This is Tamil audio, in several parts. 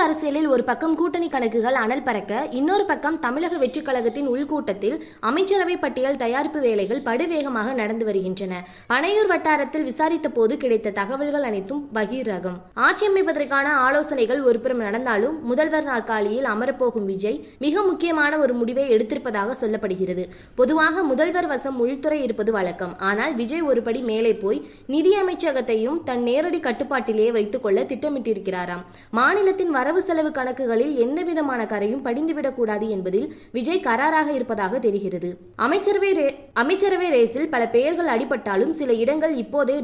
அரசியலில் ஒரு பக்கம் கூட்டணி கணக்குகள் அனல் பறக்க, இன்னொரு பக்கம் தமிழக வெற்றிக் கழகத்தின் உள்கூட்டத்தில் அமைச்சரவை பட்டியல் தயாரிப்பு வேலைகள் படுவேகமாக நடந்து வருகின்றன. பனையூர் வட்டாரத்தில் விசாரித்த போது கிடைத்த தகவல்கள் அனைத்தும் பகீரகம். ஆட்சி அமைப்பதற்கான ஆலோசனைகள் ஒருபுறம் நடந்தாலும் முதல்வர் நாற்காலியில் அமரப்போகும் விஜய் மிக முக்கியமான ஒரு முடிவை எடுத்திருப்பதாக சொல்லப்படுகிறது. பொதுவாக முதல்வர் வசம் உள்துறை இருப்பது வழக்கம். ஆனால் விஜய் ஒருபடி மேலே போய் நிதி அமைச்சகத்தையும் தன் நேரடி கட்டுப்பாட்டிலேயே வைத்துக் கொள்ள திட்டமிட்டிருக்கிறாராம். மாநிலத்தின் வரவு செலவு கணக்குகளில் எந்தவிதமான கரையும் படிந்துவிடக்கூடாது என்பதில் விஜய் கராராக இருப்பதாக தெரிகிறது. அமைச்சரவை ரேஸில் பல பெயர்கள் அடிபட்டாலும் சில இடங்கள் இப்போதே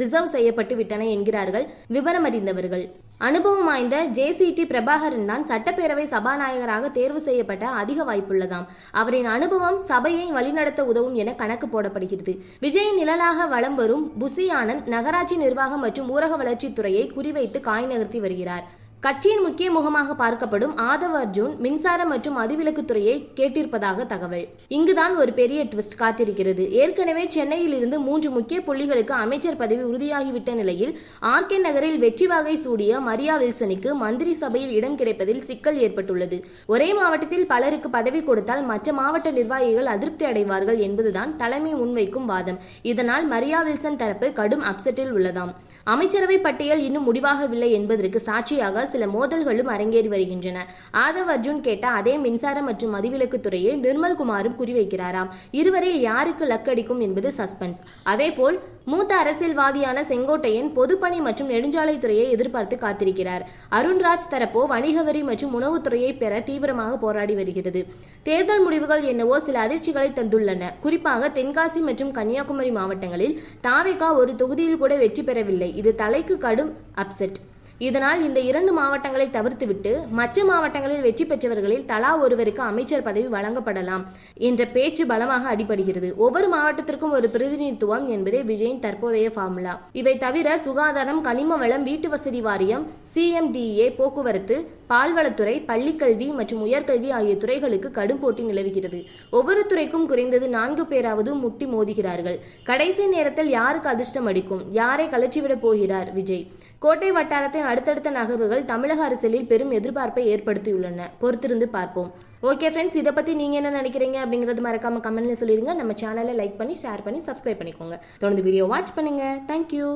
ரிசர்வ் செய்யப்பட்டு விட்டன என்கிறார்கள் விவரம் அறிந்தவர்கள். அனுபவம் வாய்ந்த JCT பிரபாகரன் தான் சட்டப்பேரவை சபாநாயகராக தேர்வு செய்யப்பட்ட அதிக வாய்ப்புள்ளதாம். அவரின் அனுபவம் சபையை வழிநடத்த உதவும் என கணக்கு போடப்படுகிறது. விஜயின் நிழலாக வலம் வரும் புசி ஆனந்த் நகராட்சி நிர்வாகம் மற்றும் ஊரக வளர்ச்சித்துறையை குறிவைத்து காய் நகர்த்தி வருகிறார். கட்சியின் முக்கிய முகமாக பார்க்கப்படும் ஆதவ் அர்ஜுன் மின்சாரம் மற்றும் மதுவிலக்குத்துறையை கேட்டிருப்பதாக தகவல். இங்குதான் ஒரு பெரிய ட்விஸ்ட் காத்திருக்கிறது. ஏற்கனவே சென்னையில் இருந்து 3 முக்கிய புள்ளிகளுக்கு அமைச்சர் பதவி உறுதியாகிவிட்ட நிலையில் RK நகரில் வெற்றி வாகை சூடிய மரியா வில்சனுக்கு மந்திரி சபையில் இடம் கிடைப்பதில் சிக்கல் ஏற்பட்டுள்ளது. ஒரே மாவட்டத்தில் பலருக்கு பதவி கொடுத்தால் மற்ற மாவட்ட நிர்வாகிகள் அதிருப்தி அடைவார்கள் என்பதுதான் தலைமை முன்வைக்கும் வாதம். இதனால் மரியா வில்சன் தரப்பு கடும் அப்செட்டில் உள்ளதாம். அமைச்சரவை பட்டியல் இன்னும் முடிவாகவில்லை என்பதற்கு சாட்சியாக சில மோதல்களும் அரங்கேறி வருகின்றன. ஆதவ் அர்ஜுன் கேட்ட அதே மின்சாரம் மற்றும் மதுவிலக்கு துறையை நிர்மல்குமாரும் குறிவைக்கிறாராம். இருவரில் யாருக்கு லக்கடிக்கும் என்பது சஸ்பென்ஸ். அதேபோல் மூத்த அரசியல்வாதியான செங்கோட்டையன் பொதுப்பணி மற்றும் நெடுஞ்சாலைத்துறையை எதிர்பார்த்து காத்திருக்கிறார். அருண்ராஜ் தரப்போ வணிக வரி மற்றும் உணவுத்துறையை பெற தீவிரமாக போராடி வருகிறது. தேர்தல் முடிவுகள் என்னவோ சில அதிர்ச்சிகளை தந்துள்ளன. குறிப்பாக தென்காசி மற்றும் கன்னியாகுமரி மாவட்டங்களில் தாவேகா ஒரு தொகுதியில் கூட வெற்றி பெறவில்லை. இது தலைக்கு கடும் அப்செட். இதனால் இந்த 2 மாவட்டங்களை தவிர்த்துவிட்டு மற்ற மாவட்டங்களில் வெற்றி பெற்றவர்களில் தலா ஒருவருக்கு அமைச்சர் பதவி வழங்கப்படலாம் என்ற பேச்சு பலமாக அடிபடுகிறது. ஒவ்வொரு மாவட்டத்திற்கும் ஒரு பிரதிநிதித்துவம் என்பதே விஜயின் தற்போதைய ஃபார்முலா. இவை தவிர சுகாதாரம், கனிம வளம், வீட்டு வசதி வாரியம், CMDA, போக்குவரத்து, பால்வளத்துறை, பள்ளிக்கல்வி மற்றும் உயர்கல்வி ஆகிய துறைகளுக்கு கடும் போட்டி நிலவுகிறது. ஒவ்வொரு துறைக்கும் குறைந்தது 4 பேராவது முட்டி மோதுகிறார்கள். கடைசி நேரத்தில் யாருக்கு அதிர்ஷ்டம் அடிக்கும்? யாரை கலற்றிவிடப் போகிறார் விஜய்? கோட்டை வட்டாரத்தின் அடுத்தடுத்த நகர்வுகள் தமிழக அரசியலில் பெரும் எதிர்பார்ப்பை ஏற்படுத்தியுள்ளன. பொறுத்திருந்து பார்ப்போம். ஓகே ஃப்ரெண்ட்ஸ், இதை பற்றி நீங்கள் என்ன நினைக்கிறீங்க அப்படிங்கிறது மறக்காம கமெண்ட்ல சொல்லிடுங்க. நம்ம சேனலை லைக் பண்ணி, ஷேர் பண்ணி, சப்ஸ்கிரைப் பண்ணிக்கோங்க. தொடர்ந்து வீடியோ வாட்ச் பண்ணுங்க. தேங்க்யூ.